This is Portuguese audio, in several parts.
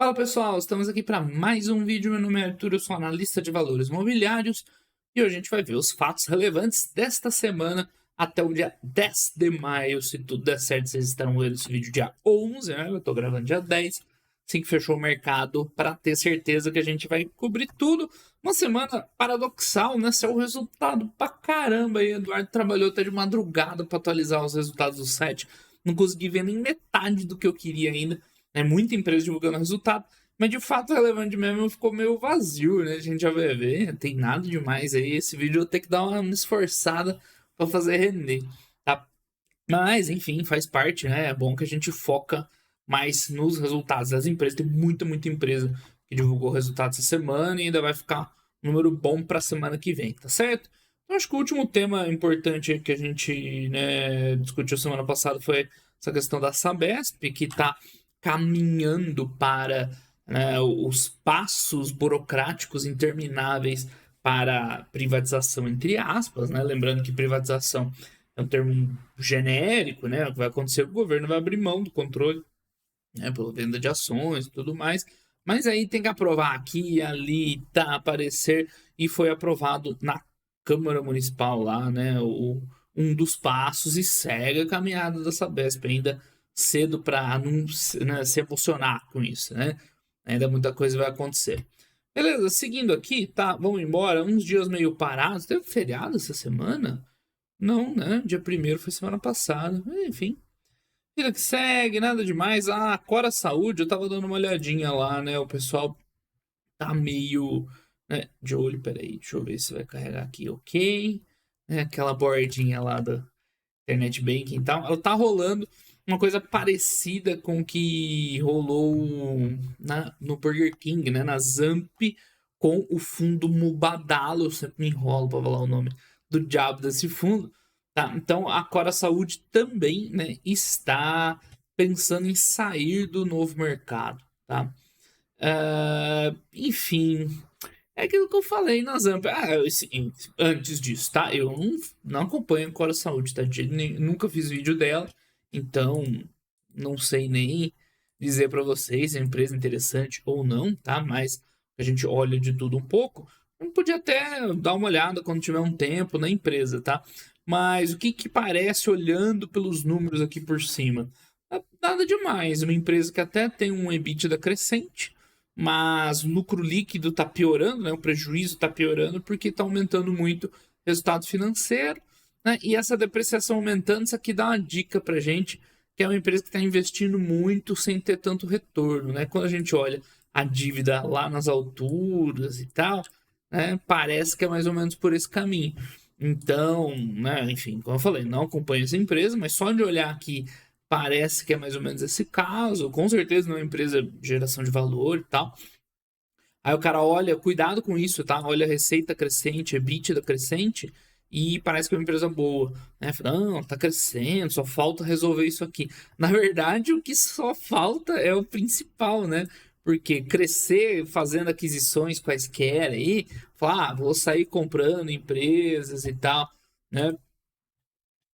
Fala pessoal, estamos aqui para mais um vídeo. Meu nome é Arthur, eu sou analista de valores imobiliários e hoje a gente vai ver os fatos relevantes desta semana até o dia 10 de maio. Se tudo der certo, vocês estarão vendo esse vídeo dia 11, né? Eu estou gravando dia 10, assim que fechou o mercado, para ter certeza que a gente vai cobrir tudo. Uma semana paradoxal, né? Saiu o resultado pra caramba aí. Eduardo trabalhou até de madrugada para atualizar os resultados do site. Não consegui ver nem metade do que eu queria ainda. É muita empresa divulgando resultado, mas de fato relevante mesmo ficou meio vazio, né? A gente já vai ver, tem nada demais aí. Esse vídeo eu vou ter que dar uma esforçada para fazer render, tá? Mas, enfim, faz parte, né? É bom que a gente foca mais nos resultados das empresas. Tem muita empresa que divulgou resultados essa semana e ainda vai ficar um número bom para a semana que vem, tá certo? Então, acho que o último tema importante que a gente, né, discutiu semana passada foi essa questão da Sabesp, que está caminhando para, né, os passos burocráticos intermináveis para privatização, entre aspas, né? Lembrando que privatização é um termo genérico, né? O que vai acontecer, o governo vai abrir mão do controle, né, pela venda de ações e tudo mais. Mas aí tem que aprovar aqui, ali, tá, aparecer, e foi aprovado na Câmara Municipal lá, né? Um dos passos e segue a caminhada da Sabesp, ainda cedo para né, se emocionar com isso, né? Ainda muita coisa vai acontecer. Beleza, seguindo aqui, tá? Vamos embora. Uns dias meio parados. Teve feriado essa semana? Não, né? Dia primeiro foi semana passada. Enfim. Vida que segue, nada demais. Ah, Cora Saúde, eu tava dando uma olhadinha lá, né? O pessoal tá meio, né, de olho. Peraí, deixa eu ver se vai carregar aqui, ok. É aquela bordinha lá da Internet Banking e tal. Ela tá rolando uma coisa parecida com o que rolou no Burger King, né? Na Zamp, com o fundo Mubadalo. Eu sempre me enrolo pra falar o nome do diabo desse fundo. Tá? Então a Cora Saúde também, né, está pensando em sair do novo mercado. Tá? Enfim, é aquilo que eu falei na Zamp. Antes disso, tá? Eu não acompanho a Cora Saúde, tá? Nunca fiz vídeo dela, então não sei nem dizer pra vocês se é uma empresa interessante ou não, tá? Mas a gente olha de tudo um pouco. Eu podia até dar uma olhada quando tiver um tempo na empresa, tá? Mas o que parece olhando pelos números aqui por cima? Nada demais. Uma empresa que até tem um EBITDA crescente, mas o lucro líquido está piorando, né? O prejuízo está piorando porque está aumentando muito o resultado financeiro, né? E essa depreciação aumentando, isso aqui dá uma dica para gente, que é uma empresa que está investindo muito sem ter tanto retorno, né? Quando a gente olha a dívida lá nas alturas e tal, né? Parece que é mais ou menos por esse caminho. Então, né? Enfim, como eu falei, não acompanho essa empresa, mas só de olhar aqui parece que é mais ou menos esse caso. Com certeza não é uma empresa de geração de valor e tal. Aí o cara olha, cuidado com isso, tá? Olha a receita crescente, EBITDA crescente, e parece que é uma empresa boa, né? Não, tá crescendo, só falta resolver isso aqui. Na verdade, o que só falta é o principal, né? Porque crescer fazendo aquisições quaisquer aí, falar, vou sair comprando empresas e tal, né?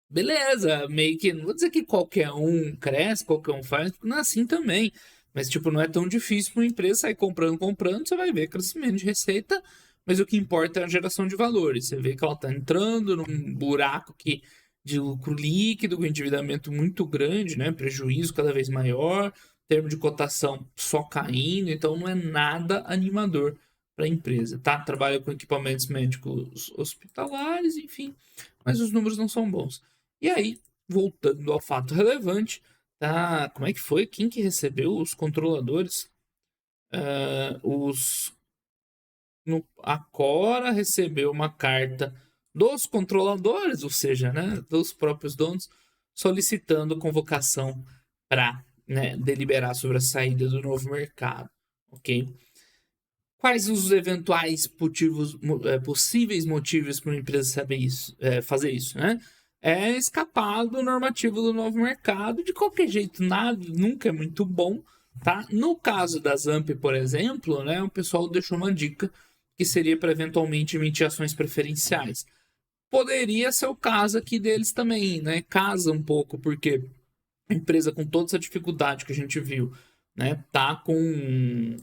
Beleza, meio que, não vou dizer que qualquer um cresce, qualquer um faz, porque não é assim também. Mas, tipo, não é tão difícil para uma empresa sair comprando, você vai ver crescimento de receita, mas o que importa é a geração de valores. Você vê que ela está entrando num buraco de lucro líquido, com endividamento muito grande, né? Prejuízo cada vez maior, termo de cotação só caindo, então não é nada animador para a empresa, tá? Trabalha com equipamentos médicos hospitalares, enfim, mas os números não são bons. E aí, voltando ao fato relevante, tá? Como é que foi? Quem que recebeu os controladores? Os a Cora recebeu uma carta dos controladores, ou seja, né, dos próprios donos, solicitando convocação para, né, deliberar sobre a saída do novo mercado, ok? Quais os eventuais possíveis motivos para uma empresa saber isso, fazer isso, né? É escapar do normativo do novo mercado. De qualquer jeito, nada, nunca é muito bom, tá? No caso da Zamp, por exemplo, né, o pessoal deixou uma dica que seria para eventualmente emitir ações preferenciais. Poderia ser o caso aqui deles também, né? Casa um pouco, porque a empresa com toda essa dificuldade que a gente viu, né, tá com...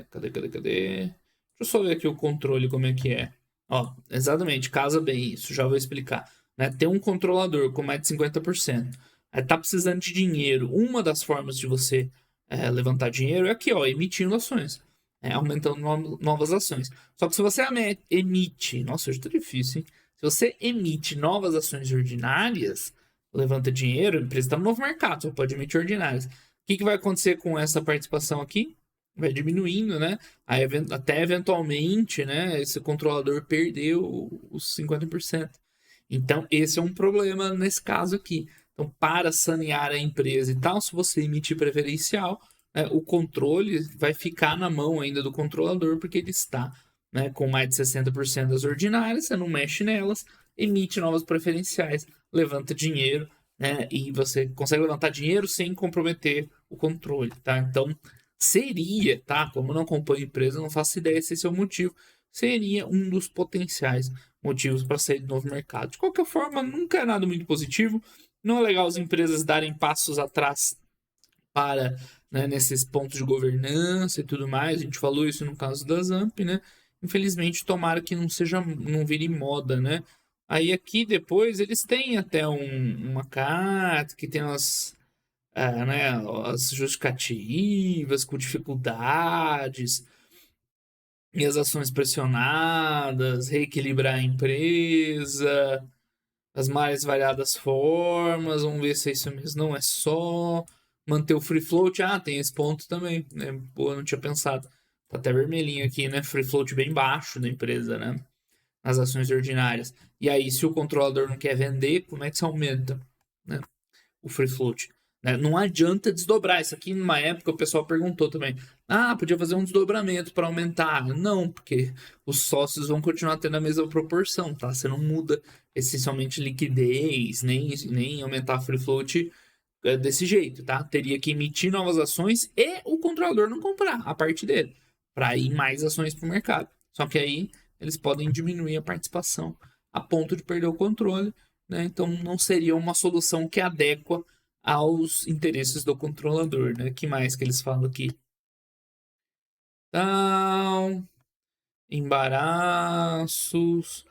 cadê? Deixa eu só ver aqui o controle, como é que é. Ó, exatamente, casa bem isso, já vou explicar. Né? Tem um controlador com mais de 50%. Aí tá precisando de dinheiro. Uma das formas de você levantar dinheiro é aqui, ó, emitindo ações. Aumentando novas ações. Só que se você emite... Nossa, hoje tá difícil, hein? Se você emite novas ações ordinárias, levanta dinheiro, a empresa está no novo mercado, só pode emitir ordinárias. O que vai acontecer com essa participação aqui? Vai diminuindo, né? Aí, até eventualmente, né, esse controlador perdeu os 50%. Então, esse é um problema nesse caso aqui. Então, para sanear a empresa e tal, se você emitir preferencial, né, o controle vai ficar na mão ainda do controlador, porque ele está, né, com mais de 60% das ordinárias, você não mexe nelas, emite novas preferenciais, levanta dinheiro, né, e você consegue levantar dinheiro sem comprometer o controle, tá? Então, seria, tá? Como eu não acompanho a empresa, não faço ideia se esse é o motivo, seria um dos potenciais motivos para sair do novo mercado. De qualquer forma, nunca é nada muito positivo. Não é legal as empresas darem passos atrás para, né, nesses pontos de governança e tudo mais. A gente falou isso no caso da Zamp, né? Infelizmente, tomara que não vire moda, né? Aí aqui depois eles têm até uma carta que tem né, as justificativas com dificuldades e as ações pressionadas, reequilibrar a empresa, as mais variadas formas, vamos ver se é isso mesmo, não é só manter o free float, tem esse ponto também, né? Pô, eu não tinha pensado, tá até vermelhinho aqui, né? Free float bem baixo da empresa, né? Nas ações ordinárias. E aí, se o controlador não quer vender, como é que se aumenta, né? O free float. Né? Não adianta desdobrar. Isso aqui, numa época, o pessoal perguntou também. Podia fazer um desdobramento para aumentar. Não, porque os sócios vão continuar tendo a mesma proporção, tá? Você não muda essencialmente liquidez, nem aumentar free float desse jeito, tá? Teria que emitir novas ações e o controlador não comprar a parte dele, para ir mais ações para o mercado. Só que aí eles podem diminuir a participação a ponto de perder o controle, né? Então não seria uma solução que adequa aos interesses do controlador, né? Que mais que eles falam aqui? Então, embaraços.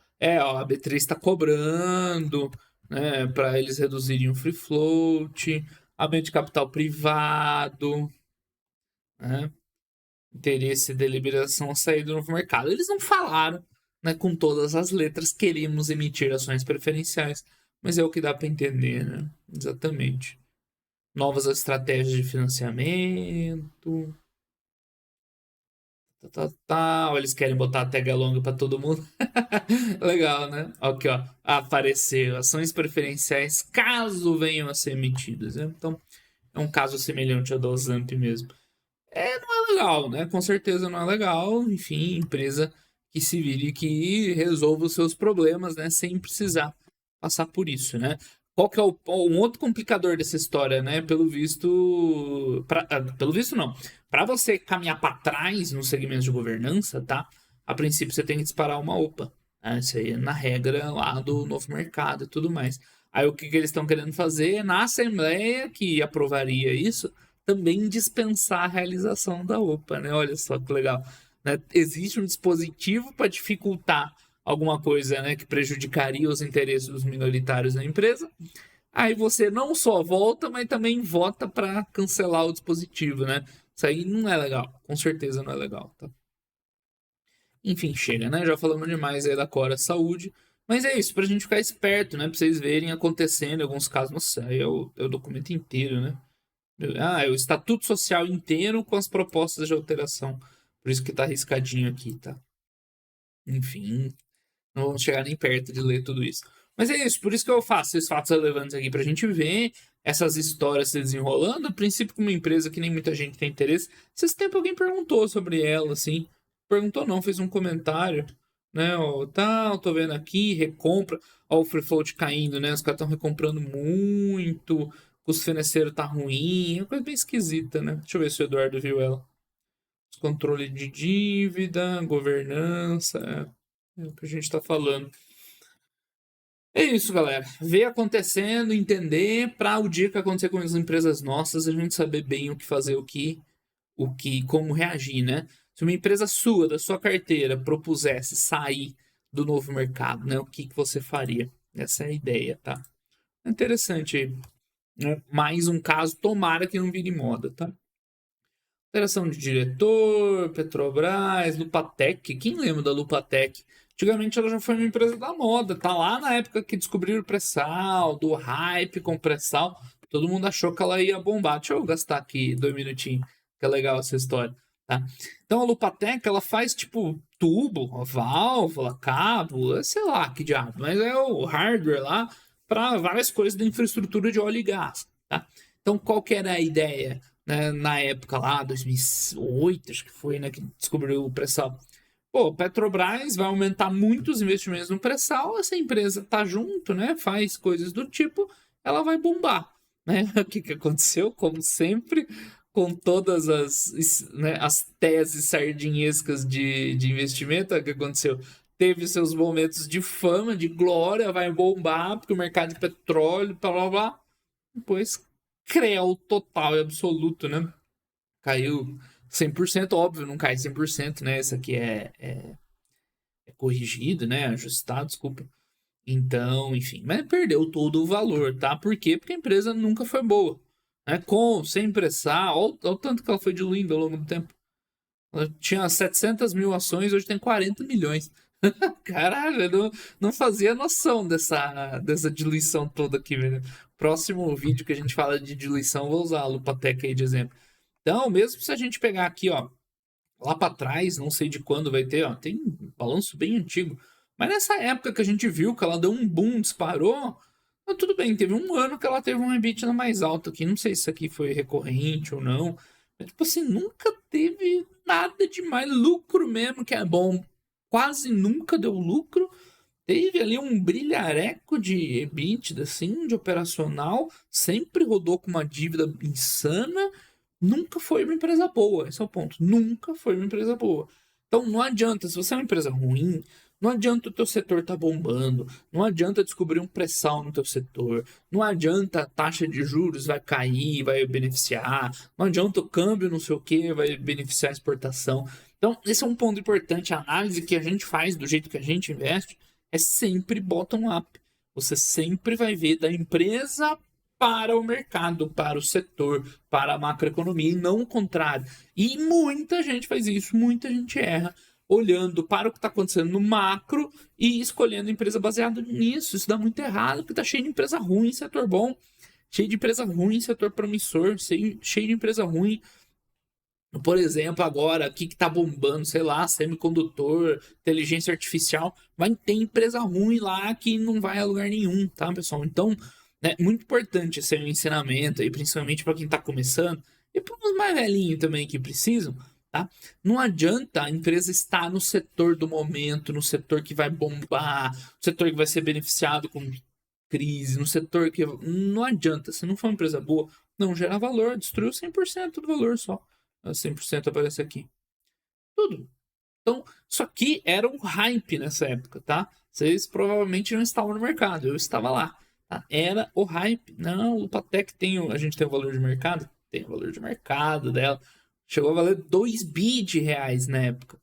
Ó, a B3 está cobrando, né, para eles reduzirem o free float, aumento de capital privado, né, interesse de deliberação a sair do novo mercado. Eles não falaram, né, com todas as letras, queremos emitir ações preferenciais, mas é o que dá para entender, né? Exatamente. Novas estratégias de financiamento. Eles querem botar a tag longa para todo mundo. Legal, né? Aqui, ó. Apareceu. Ações preferenciais caso venham a ser emitidas. Né? Então, é um caso semelhante ao do Zamp mesmo. Não é legal, né? Com certeza não é legal. Enfim, empresa que se vire, que resolva os seus problemas, né? Sem precisar passar por isso, né? Qual que é um outro complicador dessa história, né? Pelo visto, pelo visto não. Para você caminhar para trás no segmento de governança, tá? A princípio você tem que disparar uma OPA. Né? Isso aí é na regra lá do novo mercado e tudo mais. Aí o que eles estão querendo fazer é, na Assembleia que aprovaria isso, também dispensar a realização da OPA, né? Olha só que legal. Né? Existe um dispositivo para dificultar alguma coisa, né, que prejudicaria os interesses dos minoritários da empresa. Aí você não só volta, mas também vota para cancelar o dispositivo, né? Isso aí não é legal, com certeza não é legal, tá? Enfim, chega, né? Já falamos demais aí da Cora Saúde. Mas é isso, pra gente ficar esperto, né? Pra vocês verem acontecendo em alguns casos. Nossa, aí é o documento inteiro, né? É o estatuto social inteiro com as propostas de alteração. Por isso que tá arriscadinho aqui, tá? Enfim, não vamos chegar nem perto de ler tudo isso. Mas é isso, por isso que eu faço esses fatos relevantes aqui, pra gente ver essas histórias se desenrolando. A princípio, com uma empresa que nem muita gente tem interesse. Esses tempos alguém perguntou sobre ela, assim. Perguntou não, fez um comentário, né? Ó, eu tô vendo aqui, recompra. Ó, o free float caindo, né? Os caras estão recomprando muito. O custo financeiro tá ruim. É uma coisa bem esquisita, né? Deixa eu ver se o Eduardo viu ela. Controle de dívida, governança. É o que a gente tá falando. É isso, galera. Ver acontecendo, entender, para o dia que acontecer com as empresas nossas, a gente saber bem o que fazer, como reagir, né? Se uma empresa sua, da sua carteira, propusesse sair do novo mercado, né? O que você faria? Essa é a ideia, tá? É interessante, né? Mais um caso, tomara que não vire moda, tá? Alteração de diretor, Petrobras, Lupatec. Quem lembra da Lupatec? Antigamente ela já foi uma empresa da moda. Tá lá na época que descobriram o pré-sal, do hype com o pré-sal. Todo mundo achou que ela ia bombar. Deixa eu gastar aqui 2 minutinhos, que é legal essa história. Tá? Então a Lupatec ela faz tipo tubo, válvula, cabo, sei lá que diabo, mas é o hardware lá para várias coisas da infraestrutura de óleo e gás. Tá? Então qual que era a ideia? Né, na época lá, 2008, acho que foi, né, que descobriu o pré-sal. Pô, Petrobras vai aumentar muitos investimentos no pré-sal, essa empresa tá junto, né, faz coisas do tipo, ela vai bombar, né? O que aconteceu? Como sempre, com todas né, as teses sardinhescas de investimento, o que aconteceu? Teve seus momentos de fama, de glória, vai bombar, porque o mercado de petróleo, blá blá blá. Depois creu total e absoluto, né? Caiu 100%, óbvio, não cai 100%, né? Esse aqui é corrigido, né? Ajustado, desculpa. Então, enfim, mas perdeu todo o valor, tá? Por quê? Porque a empresa nunca foi boa. Né? Com, sem pressar, olha o tanto que ela foi diluindo ao longo do tempo. Ela tinha 700 mil ações, hoje tem 40 milhões. Caralho, eu não fazia noção dessa diluição toda aqui, velho. Próximo vídeo que a gente fala de diluição, vou usar a Lupatec aí de exemplo. Então, mesmo se a gente pegar aqui, ó, lá para trás, não sei de quando vai ter, ó, tem um balanço bem antigo. Mas nessa época que a gente viu que ela deu um boom, disparou, tudo bem, teve um ano que ela teve um EBITDA mais alto aqui. Não sei se isso aqui foi recorrente ou não. Mas, tipo assim, nunca teve nada de mais lucro mesmo, que é bom. Quase nunca deu lucro. Teve ali um brilhareco de EBITDA, assim, de operacional. Sempre rodou com uma dívida insana. Nunca foi uma empresa boa, esse é o ponto. Nunca foi uma empresa boa. Então não adianta, se você é uma empresa ruim, não adianta o teu setor tá bombando, não adianta descobrir um pré-sal no teu setor, não adianta a taxa de juros vai cair, vai beneficiar, não adianta o câmbio não sei o que, vai beneficiar a exportação. Então esse é um ponto importante, a análise que a gente faz do jeito que a gente investe é sempre bottom-up. Você sempre vai ver da empresa para o mercado, para o setor, para a macroeconomia e não o contrário. E muita gente faz isso, muita gente erra olhando para o que está acontecendo no macro e escolhendo empresa baseada nisso. Isso dá muito errado, porque está cheio de empresa ruim, setor bom, cheio de empresa ruim, setor promissor, cheio de empresa ruim. Por exemplo, agora, o que está bombando, sei lá, semicondutor, inteligência artificial, vai ter empresa ruim lá que não vai a lugar nenhum, tá, pessoal? Então, é muito importante esse ensinamento aí, principalmente para quem está começando e para os mais velhinhos também que precisam, tá? Não adianta a empresa estar no setor do momento, no setor que vai bombar, no setor que vai ser beneficiado com crise, no setor que... Não adianta, se não for uma empresa boa, não gera valor, destruiu 100% do valor só. 100% aparece aqui. Tudo. Então, isso aqui era um hype nessa época, tá? Vocês provavelmente não estavam no mercado, eu estava lá. Tá? Era o hype. Não, o Lupatec a gente tem o valor de mercado? Tem o valor de mercado dela. Chegou a valer 2 bi de reais na época,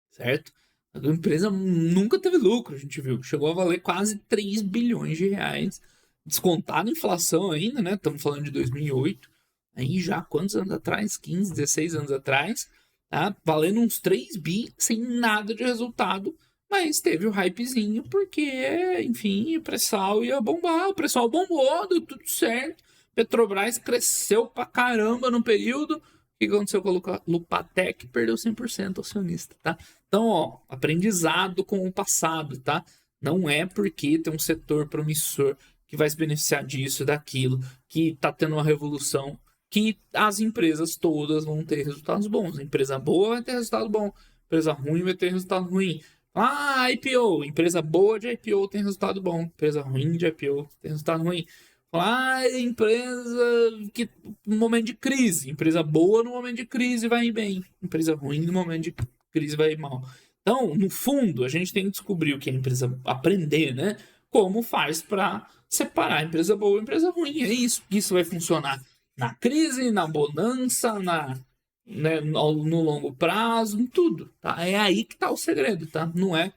certo? A empresa nunca teve lucro, a gente viu. Chegou a valer quase 3 bilhões de reais. Descontado a inflação ainda, né? Estamos falando de 2008. Aí já quantos anos atrás? 15, 16 anos atrás. Tá? Valendo uns 3 bi, sem nada de resultado. Mas teve o hypezinho, porque, enfim, o pré-sal ia bombar. O pré-sal bombou, deu tudo certo. Petrobras cresceu pra caramba no período. O que aconteceu com a Lupatec? Perdeu 100% acionista, tá? Então, ó, aprendizado com o passado, tá? Não é porque tem um setor promissor que vai se beneficiar disso, daquilo, que tá tendo uma revolução, que as empresas todas vão ter resultados bons. A empresa boa vai ter resultado bom, a empresa ruim vai ter resultado ruim. Ah, IPO, empresa boa de IPO tem resultado bom, empresa ruim de IPO tem resultado ruim. Ah, empresa que no momento de crise, empresa boa no momento de crise vai bem, empresa ruim no momento de crise vai mal. Então, no fundo, a gente tem que descobrir o que é a empresa, aprender, né? como faz para separar a empresa boa e a empresa ruim. É isso. Isso vai funcionar na crise, na bonança, né, no longo prazo, em tudo. Tá? É aí que está o segredo, tá? Não é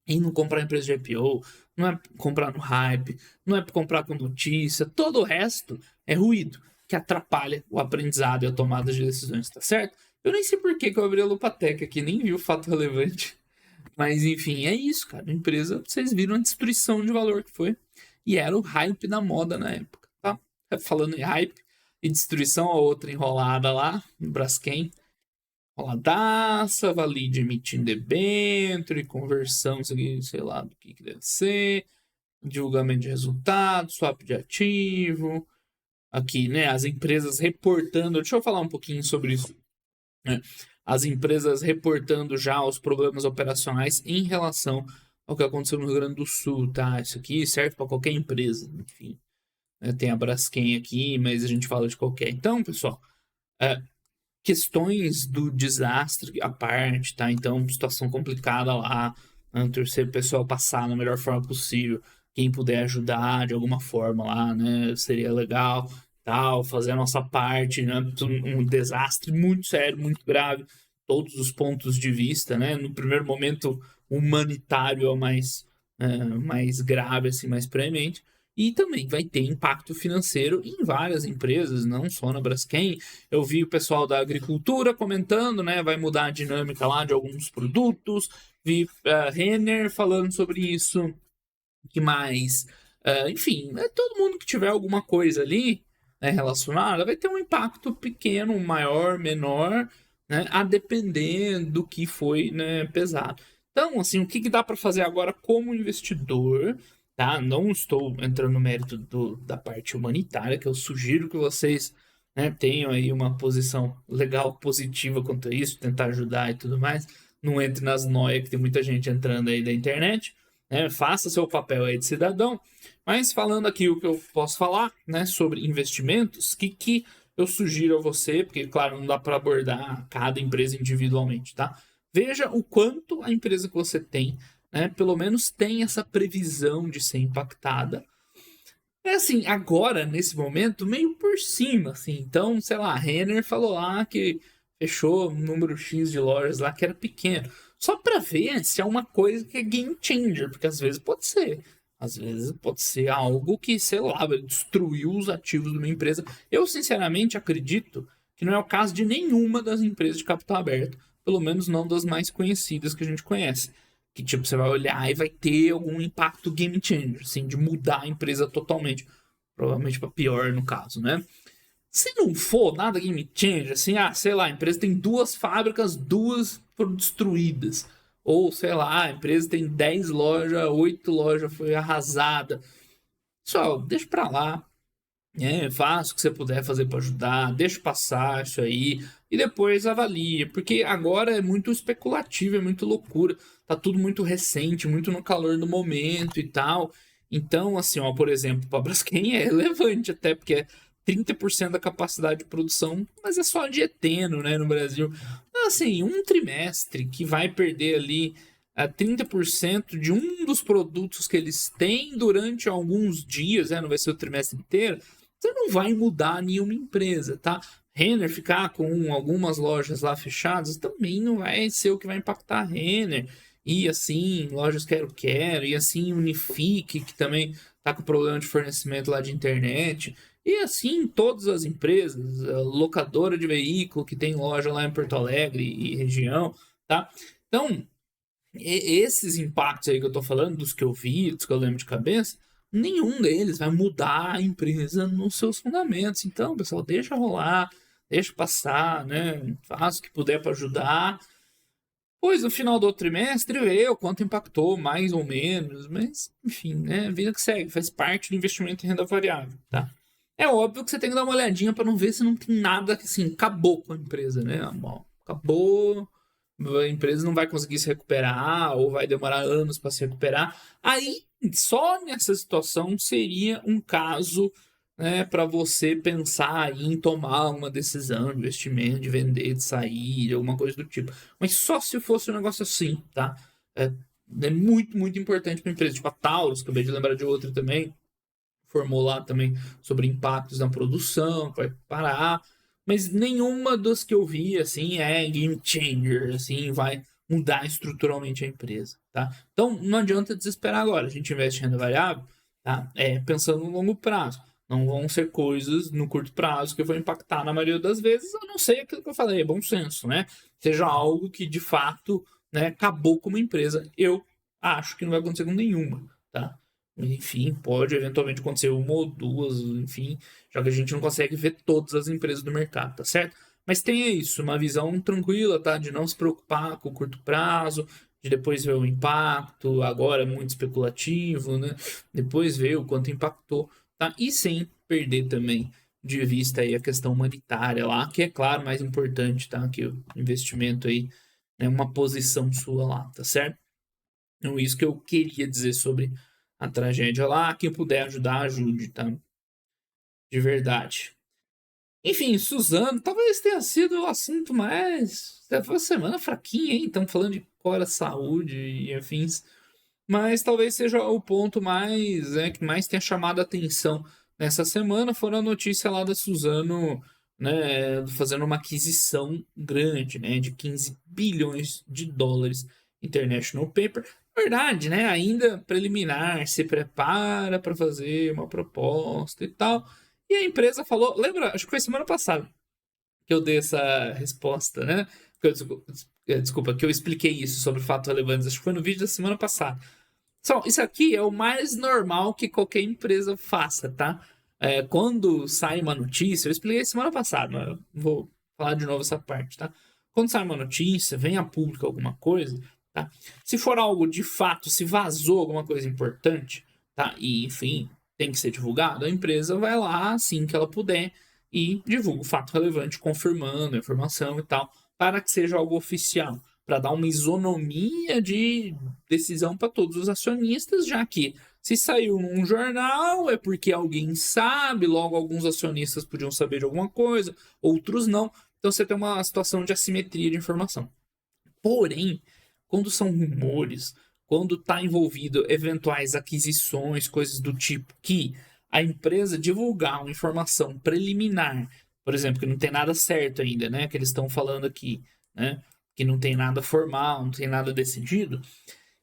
em não comprar empresa de IPO, não é comprar no hype, não é comprar com notícia, todo o resto é ruído, que atrapalha o aprendizado e a tomada de decisões, tá certo? Eu nem sei por que eu abri a Lupatec aqui, nem vi o fato relevante. Mas enfim, é isso, cara. A empresa, vocês viram a destruição de valor que foi. E era o hype da moda na época, tá? Falando em hype e destruição, a outra enrolada lá, no Braskem. Roladaça, valide emitindo debênture, conversão, sei lá do que deve ser, divulgamento de resultados, swap de ativo. Aqui, né, as empresas reportando. Deixa eu falar um pouquinho sobre isso, né? As empresas reportando já os problemas operacionais em relação ao que aconteceu no Rio Grande do Sul, tá? Isso aqui serve para qualquer empresa, enfim. Tem a Braskem aqui, mas a gente fala de qualquer. Então, pessoal, questões do desastre à parte, tá? Então, situação complicada lá, né? Torcer o pessoal passar na melhor forma possível. Quem puder ajudar de alguma forma lá, né? Seria legal, tal, fazer a nossa parte, né? Um desastre muito sério, muito grave, todos os pontos de vista, né? No primeiro momento, humanitário é o mais grave, assim, mais premente. E também vai ter impacto financeiro em várias empresas, não só na Braskem. Eu vi o pessoal da agricultura comentando, né? Vai mudar a dinâmica lá de alguns produtos. Vi Renner falando sobre isso. Que mais? Enfim, todo mundo que tiver alguma coisa ali, né, relacionada vai ter um impacto pequeno, maior, menor, né? A depender do que foi, né, pesado. Então, assim, o que dá para fazer agora como investidor? Tá? Não estou entrando no mérito da parte humanitária, que eu sugiro que vocês, né, tenham aí uma posição legal, positiva quanto a isso, tentar ajudar e tudo mais. Não entre nas noias que tem muita gente entrando aí da internet, né? Faça seu papel aí de cidadão. Mas falando aqui o que eu posso falar, né, sobre investimentos, que eu sugiro a você, porque, claro, não dá para abordar cada empresa individualmente, tá? Veja o quanto a empresa que você tem, né, pelo menos tem essa previsão de ser impactada. É assim, agora, nesse momento, meio por cima, assim. Então, sei lá, a Renner falou lá que fechou um número X de lojas lá que era pequeno. Só para ver se é uma coisa que é game changer, porque às vezes pode ser. Às vezes pode ser algo que, sei lá, vai destruir os ativos de uma empresa. Eu, sinceramente, acredito que não é o caso de nenhuma das empresas de capital aberto. Pelo menos não das mais conhecidas que a gente conhece. Que, tipo, você vai olhar e vai ter algum impacto game changer, assim, de mudar a empresa totalmente. Provavelmente para pior, no caso, né? Se não for nada game changer, assim, sei lá, a empresa tem 2 fábricas, 2 foram destruídas. Ou, sei lá, a empresa tem 10 lojas, 8 lojas foi arrasada. Pessoal, deixa pra lá. Faça o que você puder fazer para ajudar, deixa passar isso aí e depois avalia, porque agora é muito especulativo, é muito loucura, tá tudo muito recente, muito no calor do momento e tal. Então, assim, ó, por exemplo, para Braskem é relevante até porque é 30% da capacidade de produção, mas é só de eteno, né, no Brasil. Então, assim, um trimestre que vai perder ali a 30% de um dos produtos que eles têm durante alguns dias, não vai ser o trimestre inteiro, você não vai mudar nenhuma empresa, tá? Renner ficar com algumas lojas lá fechadas também não vai ser o que vai impactar a Renner. E assim, lojas Quero, e assim Unifique, que também tá com problema de fornecimento lá de internet. E assim, todas as empresas, a locadora de veículo que tem loja lá em Porto Alegre e região, tá? Então, esses impactos aí que eu tô falando, dos que eu vi, dos que eu lembro de cabeça, nenhum deles vai mudar a empresa nos seus fundamentos. Então, pessoal, deixa rolar, deixa passar, né? Faça o que puder para ajudar. Pois no final do outro trimestre vê o quanto impactou, mais ou menos, mas enfim, né? Vida que segue, faz parte do investimento em renda variável, tá? É óbvio que você tem que dar uma olhadinha para não ver se não tem nada que assim, acabou com a empresa, né? Acabou, a empresa não vai conseguir se recuperar ou vai demorar anos para se recuperar. Aí, só nessa situação seria um caso, né, para você pensar em tomar uma decisão de investimento, de vender, de sair, alguma coisa do tipo. Mas só se fosse um negócio assim, tá? é muito, muito importante para a empresa. Tipo a Taurus, acabei de lembrar de outra também, formou lá também sobre impactos na produção, vai parar. Mas nenhuma das que eu vi, assim, é game changer, assim, vai mudar estruturalmente a empresa, tá? Então, não adianta desesperar agora. A gente investe em renda variável, tá? Pensando no longo prazo. Não vão ser coisas no curto prazo que vão impactar na maioria das vezes, a não ser aquilo que eu falei, é bom senso, né? Seja algo que, de fato, né, acabou como empresa. Eu acho que não vai acontecer com nenhuma, tá? Enfim, pode eventualmente acontecer uma ou duas, enfim, já que a gente não consegue ver todas as empresas do mercado, tá certo? Mas tenha isso, uma visão tranquila, tá? De não se preocupar com o curto prazo, de depois ver o impacto, agora é muito especulativo, né? Depois ver o quanto impactou, tá? E sem perder também de vista aí a questão humanitária lá, que é claro mais importante, tá? Que o investimento aí é uma posição sua lá, tá certo? Então, isso que eu queria dizer sobre a tragédia lá. Quem puder ajudar, ajude, tá? De verdade. Enfim, Suzano, talvez tenha sido o assunto mais. Foi uma semana fraquinha, hein? Estamos falando de Cora Saúde e afins. Mas talvez seja o ponto mais, que mais tenha chamado a atenção nessa semana. Foi a notícia lá da Suzano, né? Fazendo uma aquisição grande, né? De 15 bilhões de dólares. International Paper. Verdade, né? Ainda preliminar, se prepara para fazer uma proposta e tal. E a empresa falou, lembra, acho que foi semana passada que eu dei essa resposta, né? Desculpa, que eu expliquei isso sobre fatos relevantes. Acho que foi no vídeo da semana passada. Só, isso aqui é o mais normal que qualquer empresa faça, tá? Quando sai uma notícia, eu expliquei semana passada, mas eu vou falar de novo essa parte, tá? Quando sai uma notícia, vem a público alguma coisa, tá? Se for algo de fato, se vazou alguma coisa importante, tá? E, enfim, tem que ser divulgado, a empresa vai lá assim que ela puder e divulga o fato relevante, confirmando a informação e tal, para que seja algo oficial, para dar uma isonomia de decisão para todos os acionistas, já que se saiu num jornal é porque alguém sabe, logo alguns acionistas podiam saber de alguma coisa, outros não. Então você tem uma situação de assimetria de informação. Porém, quando são rumores, quando está envolvido eventuais aquisições, coisas do tipo que a empresa divulgar uma informação preliminar, por exemplo, que não tem nada certo ainda, né? Que eles estão falando aqui, né? Que não tem nada formal, não tem nada decidido.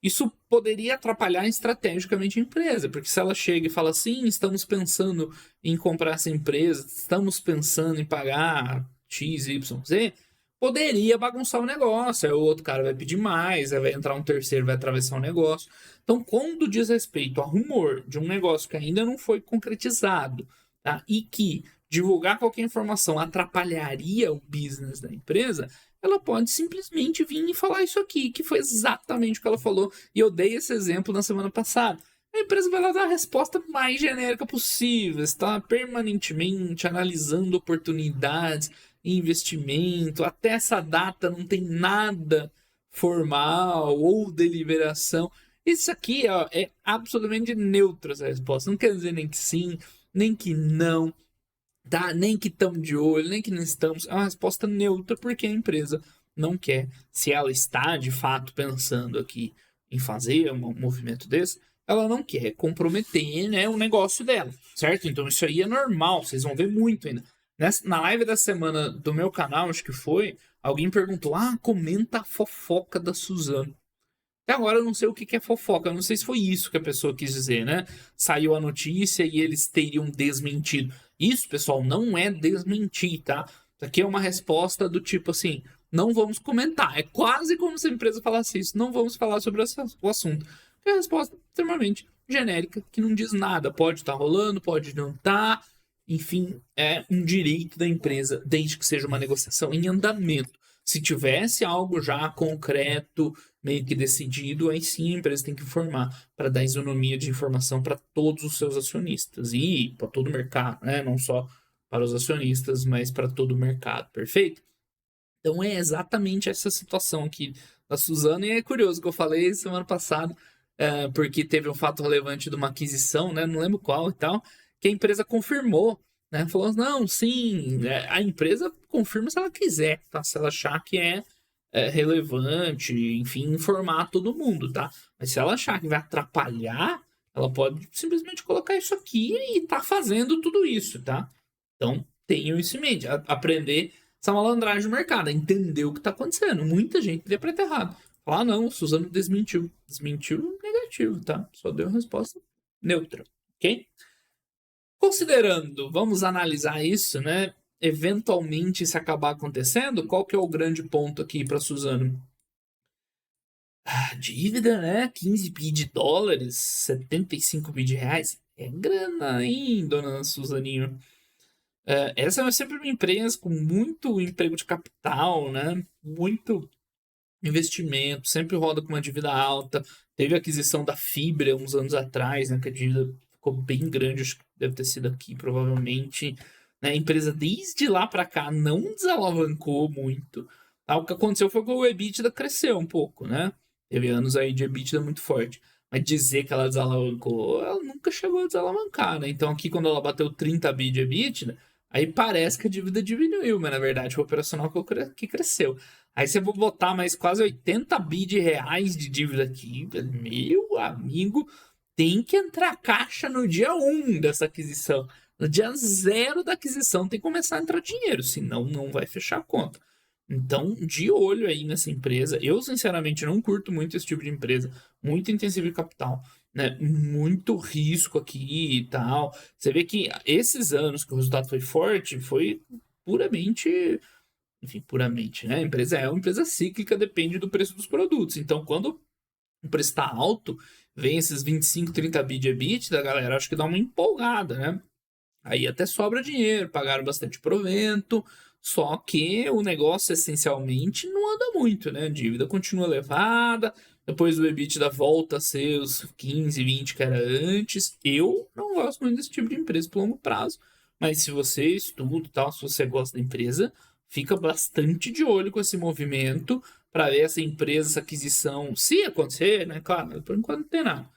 Isso poderia atrapalhar estrategicamente a empresa, porque se ela chega e fala assim, estamos pensando em comprar essa empresa, estamos pensando em pagar X, Y, Z, poderia bagunçar o negócio. Aí o outro cara vai pedir mais, aí vai entrar um terceiro, vai atravessar o negócio. Então, quando diz respeito a rumor de um negócio que ainda não foi concretizado, tá? E que divulgar qualquer informação atrapalharia o business da empresa, ela pode simplesmente vir e falar isso aqui, que foi exatamente o que ela falou, e eu dei esse exemplo na semana passada. A empresa vai lá dar a resposta mais genérica possível, está permanentemente analisando oportunidades, investimento, até essa data não tem nada formal ou deliberação. Isso aqui ó, é absolutamente neutro essa resposta, não quer dizer nem que sim, nem que não, tá? Nem que estamos de olho, nem que não estamos. É uma resposta neutra porque a empresa não quer. Se ela está de fato pensando aqui em fazer um movimento desse, ela não quer comprometer, né, o negócio dela, certo? Então isso aí é normal, vocês vão ver muito ainda. Na live da semana do meu canal, acho que foi, alguém perguntou: comenta a fofoca da Suzano. Até agora eu não sei o que é fofoca, eu não sei se foi isso que a pessoa quis dizer, né? Saiu a notícia e eles teriam desmentido. Isso, pessoal, não é desmentir, tá? Isso aqui é uma resposta do tipo assim, não vamos comentar. É quase como se a empresa falasse isso, não vamos falar sobre o assunto. É uma resposta extremamente genérica, que não diz nada. Pode estar rolando, pode não estar. Enfim, é um direito da empresa, desde que seja uma negociação em andamento. Se tivesse algo já concreto, meio que decidido, aí sim a empresa tem que informar para dar isonomia de informação para todos os seus acionistas e para todo o mercado, né? Não só para os acionistas, mas para todo o mercado, perfeito? Então é exatamente essa situação aqui da Suzano, e é curioso que eu falei semana passada, porque teve um fato relevante de uma aquisição, né? Não lembro qual e tal, que a empresa confirmou, né? Falou, não, sim, a empresa confirma se ela quiser, tá? Se ela achar que é relevante, enfim, informar todo mundo, tá? Mas se ela achar que vai atrapalhar, ela pode simplesmente colocar isso aqui e tá fazendo tudo isso, tá? Então, tenham isso em mente. Aprender essa malandragem do mercado, entender o que tá acontecendo. Muita gente interpreta errado. Falar, não, Suzano desmentiu. Desmentiu negativo, tá? Só deu resposta neutra, ok? Considerando, vamos analisar isso, né? Eventualmente, se acabar acontecendo, qual que é o grande ponto aqui para Suzano? A dívida, né? 15 bi de dólares, 75 bi de reais. É grana, hein, dona Suzaninho? Essa é sempre uma empresa com muito emprego de capital, né? Muito investimento, sempre roda com uma dívida alta. Teve a aquisição da Fibra uns anos atrás, né? Que a dívida ficou bem grande, acho que deve ter sido aqui, provavelmente. Né? A empresa, desde lá para cá, não desalavancou muito. Tá? O que aconteceu foi que o EBITDA cresceu um pouco, né? Teve anos aí de EBITDA muito forte. Mas dizer que ela desalavancou, ela nunca chegou a desalavancar, né? Então aqui, quando ela bateu 30 bi de EBITDA, aí parece que a dívida diminuiu, mas na verdade foi o operacional que cresceu. Aí você vai botar mais quase 80 bi de reais de dívida aqui, meu amigo, tem que entrar caixa no dia 1 dessa aquisição. No dia 0 da aquisição tem que começar a entrar dinheiro, senão não vai fechar a conta. Então, de olho aí nessa empresa. Eu, sinceramente, não curto muito esse tipo de empresa. Muito intensivo em capital, né? Muito risco aqui e tal. Você vê que esses anos que o resultado foi forte, foi puramente, enfim, puramente, né? A empresa é uma empresa cíclica, depende do preço dos produtos. Então, quando o preço está alto, vem esses 25, 30 bi de EBITDA, galera, acho que dá uma empolgada, né? Aí até sobra dinheiro, pagaram bastante provento, só que o negócio essencialmente não anda muito, né? A dívida continua elevada, depois o EBITDA volta a ser os 15, 20 que era antes. Eu não gosto muito desse tipo de empresa por longo prazo, mas se você estuda e tal, se você gosta da empresa, fica bastante de olho com esse movimento para ver essa empresa, essa aquisição, se acontecer, né? Claro, por enquanto não tem nada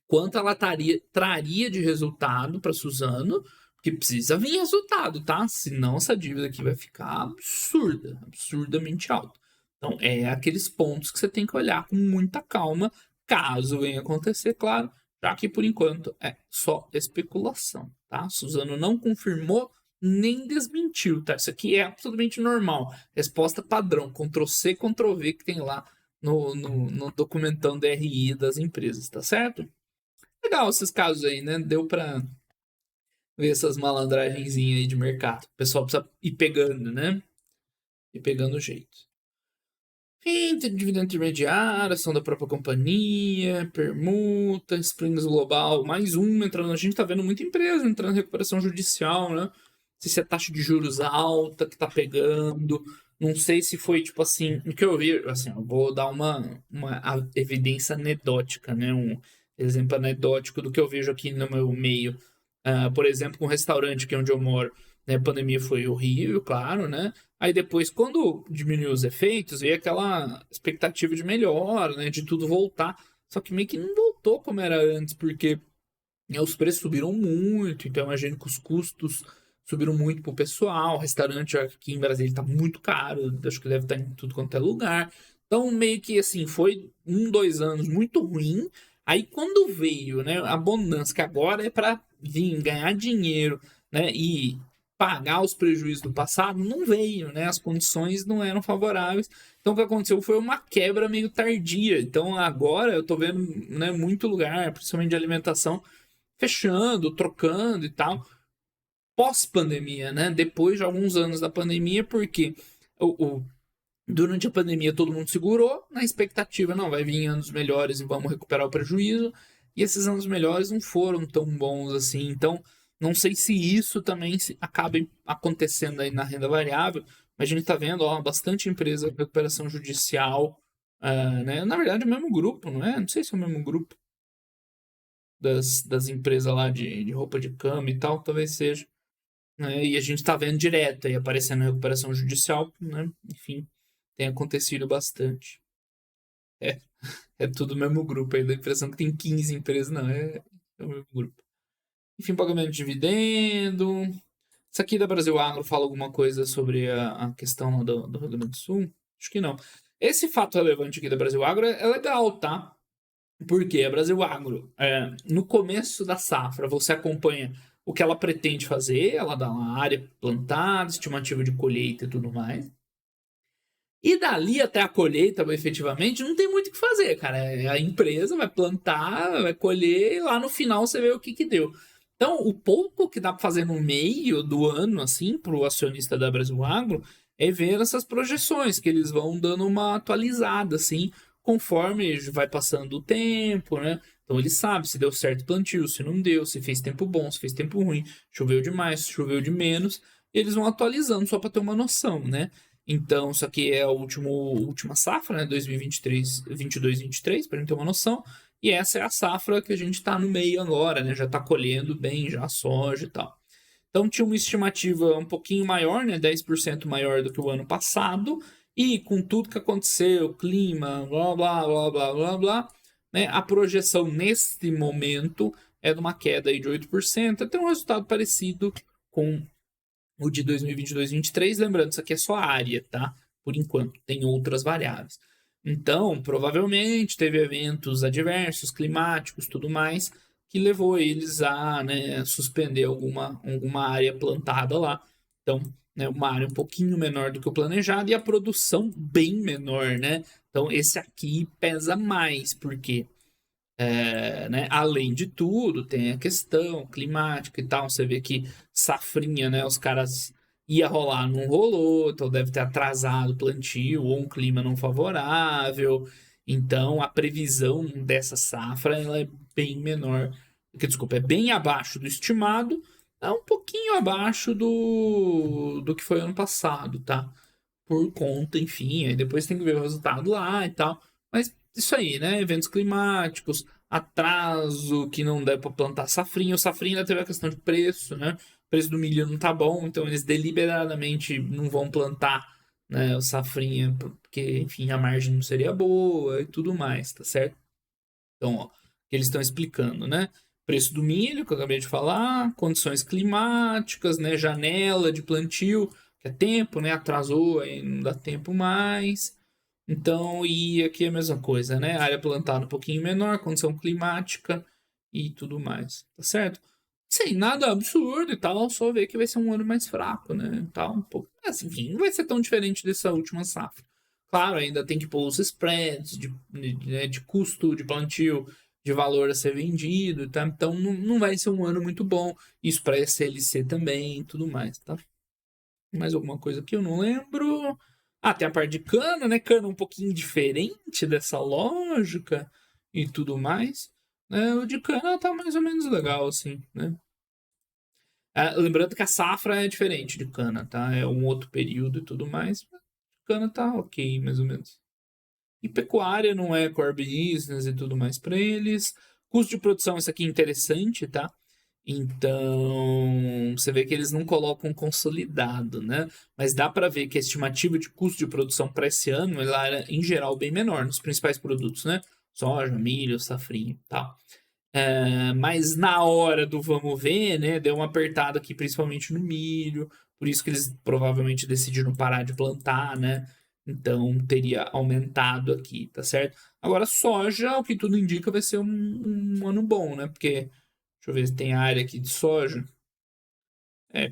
quanto ela traria de resultado para Suzano, porque precisa vir resultado, tá? Senão essa dívida aqui vai ficar absurda, absurdamente alta. Então, é aqueles pontos que você tem que olhar com muita calma, caso venha acontecer, claro, já que por enquanto é só especulação, tá? Suzano não confirmou nem desmentiu, tá? Isso aqui é absolutamente normal. Resposta padrão, Ctrl+C, Ctrl+V que tem lá no documentão DRI das empresas, tá certo? Legal esses casos aí, né? Deu pra ver essas malandragenzinhas aí de mercado. O pessoal precisa ir pegando, né? Ir pegando o jeito. Enfim, tem dividendo intermediário, ação da própria companhia, permuta, Springs Global, mais um entrando. A gente tá vendo muita empresa entrando em recuperação judicial, né? Não sei se é taxa de juros alta que tá pegando. Não sei se foi tipo assim. O que eu vi, assim, eu vou dar uma evidência anedótica, né? Um exemplo anedótico do que eu vejo aqui no meu meio. Por exemplo, com um restaurante que é onde eu moro, né? A pandemia foi horrível, claro, né? Aí depois, quando diminuiu os efeitos, veio aquela expectativa de melhora, né? De tudo voltar. Só que meio que não voltou como era antes, porque né, os preços subiram muito, então imagino que os custos subiram muito pro pessoal. O restaurante aqui em Brasília tá muito caro, acho que deve estar em tudo quanto é lugar. Então, meio que assim, foi 2 anos muito ruim. Aí quando veio, né, a bonança, que agora é para vir ganhar dinheiro, né, e pagar os prejuízos do passado, não veio, né? As condições não eram favoráveis. Então o que aconteceu foi uma quebra meio tardia. Então agora eu tô vendo, né, muito lugar, principalmente de alimentação, fechando, trocando e tal, pós-pandemia, né? Depois de alguns anos da pandemia, porque durante a pandemia todo mundo segurou, na expectativa, não, vai vir anos melhores e vamos recuperar o prejuízo, e esses anos melhores não foram tão bons assim, então não sei se isso também acaba acontecendo aí na renda variável, mas a gente está vendo, ó, bastante empresa de recuperação judicial, né? Na verdade é o mesmo grupo, não é? Não sei se é o mesmo grupo das empresas lá de roupa de cama e tal, talvez seja. Né? E a gente está vendo direto aí aparecendo recuperação judicial, né? Enfim, tem acontecido bastante. É, é tudo o mesmo grupo aí, dá a impressão que tem 15 empresas, não, é o mesmo grupo. Enfim, pagamento de dividendo. Isso aqui da Brasil Agro fala alguma coisa sobre a questão do Rio Grande do Sul? Acho que não. Esse fato relevante aqui da Brasil Agro é legal, tá? Porque a Brasil Agro, no começo da safra, você acompanha o que ela pretende fazer, ela dá uma área plantada, estimativa de colheita e tudo mais. E dali até a colheita, efetivamente, não tem muito o que fazer, cara. A empresa vai plantar, vai colher, e lá no final você vê o que deu. Então, o pouco que dá para fazer no meio do ano, assim, para o acionista da Brasil Agro, é ver essas projeções, que eles vão dando uma atualizada, assim, conforme vai passando o tempo, né? Então, ele sabe se deu certo o plantio, se não deu, se fez tempo bom, se fez tempo ruim, choveu demais, se choveu de menos. Eles vão atualizando só para ter uma noção, né? Então, isso aqui é a última safra, né? 2023, 22, 23, para a gente ter uma noção. E essa é a safra que a gente está no meio agora, né? Já está colhendo bem, já a soja e tal. Então, tinha uma estimativa um pouquinho maior, né? 10% maior do que o ano passado. E com tudo que aconteceu, clima, blá, blá, blá, blá, blá, blá, né? A projeção neste momento é de uma queda aí de 8%. Até um resultado parecido com o de 2022 e 2023, lembrando, isso aqui é só a área, tá? Por enquanto, tem outras variáveis. Então, provavelmente teve eventos adversos, climáticos, tudo mais, que levou eles a, né, suspender alguma área plantada lá. Então, né, uma área um pouquinho menor do que o planejado e a produção bem menor, né? Então, esse aqui pesa mais, porque né? Além de tudo, tem a questão climática e tal. Você vê que safrinha, né? Os caras ia rolar, não rolou, então deve ter atrasado o plantio ou um clima não favorável. Então a previsão dessa safra ela é bem menor, desculpa, é bem abaixo do estimado, é um pouquinho abaixo do que foi ano passado, tá? Por conta, enfim, aí depois tem que ver o resultado lá e tal. Mas isso aí, né? Eventos climáticos, atraso que não dá para plantar safrinha. O safrinha ainda teve a questão de preço, né? O preço do milho não tá bom, então eles deliberadamente não vão plantar, né, o safrinha, porque, enfim, a margem não seria boa e tudo mais, tá certo? Então, ó, que eles estão explicando, né? Preço do milho, que eu acabei de falar, condições climáticas, né? Janela de plantio, que é tempo, né? Atrasou, aí não dá tempo mais. Então, e aqui é a mesma coisa, né? Área plantada um pouquinho menor, condição climática e tudo mais, tá certo? Sem nada absurdo e tal, só ver que vai ser um ano mais fraco, né? Tal, um pouco. Assim, enfim, não vai ser tão diferente dessa última safra. Claro, ainda tem que pôr os spreads de custo de plantio, de valor a ser vendido, tá? Então não vai ser um ano muito bom. Isso para SLC também e tudo mais, tá? Mais alguma coisa que eu não lembro. Ah, tem a parte de cana, né? Cana um pouquinho diferente dessa lógica e tudo mais. O de cana tá mais ou menos legal, assim, né? Lembrando que a safra é diferente de cana, tá? É um outro período e tudo mais. Cana tá ok, mais ou menos. E pecuária não é core business e tudo mais para eles. Custo de produção, isso aqui é interessante, tá? Então, você vê que eles não colocam consolidado, né? Mas dá para ver que a estimativa de custo de produção para esse ano ela era, em geral, bem menor nos principais produtos, né? Soja, milho, safrinha e tal. Mas na hora do vamos ver, né? Deu uma apertada aqui, principalmente no milho. Por isso que eles provavelmente decidiram parar de plantar, né? Então teria aumentado aqui, tá certo? Agora, soja, o que tudo indica, vai ser um ano bom, né? Porque, deixa eu ver se tem área aqui de soja.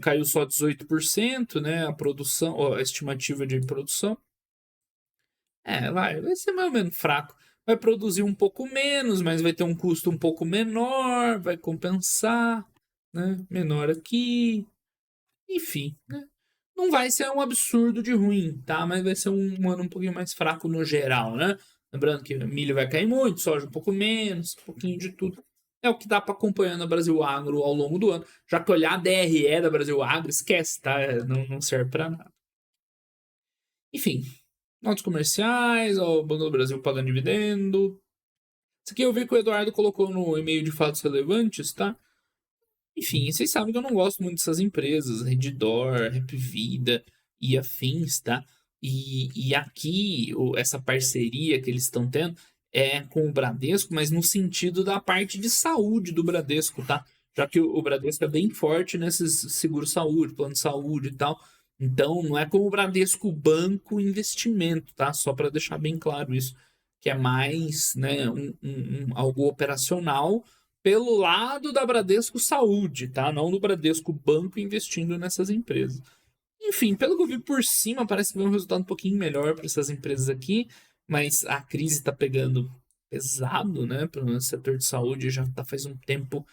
Caiu só 18%, né? A produção, ó, a estimativa de produção. Vai ser mais ou menos fraco. Vai produzir um pouco menos, mas vai ter um custo um pouco menor, vai compensar, né? Menor aqui. Enfim, né? Não vai ser um absurdo de ruim, tá? Mas vai ser um ano um pouquinho mais fraco no geral, né? Lembrando que milho vai cair muito, soja um pouco menos, um pouquinho de tudo. É o que dá para acompanhar na Brasil Agro ao longo do ano. Já que olhar a DRE da Brasil Agro, esquece, tá? Não serve para nada. Enfim, notas comerciais, o Banco do Brasil pagando dividendo. Isso aqui eu vi que o Eduardo colocou no e-mail de fatos relevantes, tá? Enfim, vocês sabem que eu não gosto muito dessas empresas, Redditor, Hapvida e afins, tá? E aqui, essa parceria que eles estão tendo é com o Bradesco, mas no sentido da parte de saúde do Bradesco, tá? Já que o Bradesco é bem forte nesses seguro-saúde, plano de saúde e tal. Então, não é como o Bradesco Banco Investimento, tá? Só para deixar bem claro isso, que é mais, né, algo operacional pelo lado da Bradesco Saúde, tá? Não do Bradesco Banco investindo nessas empresas. Enfim, pelo que eu vi por cima, parece que vai um resultado um pouquinho melhor para essas empresas aqui, mas a crise está pegando pesado, né? Pelo setor de saúde já tá faz um tempo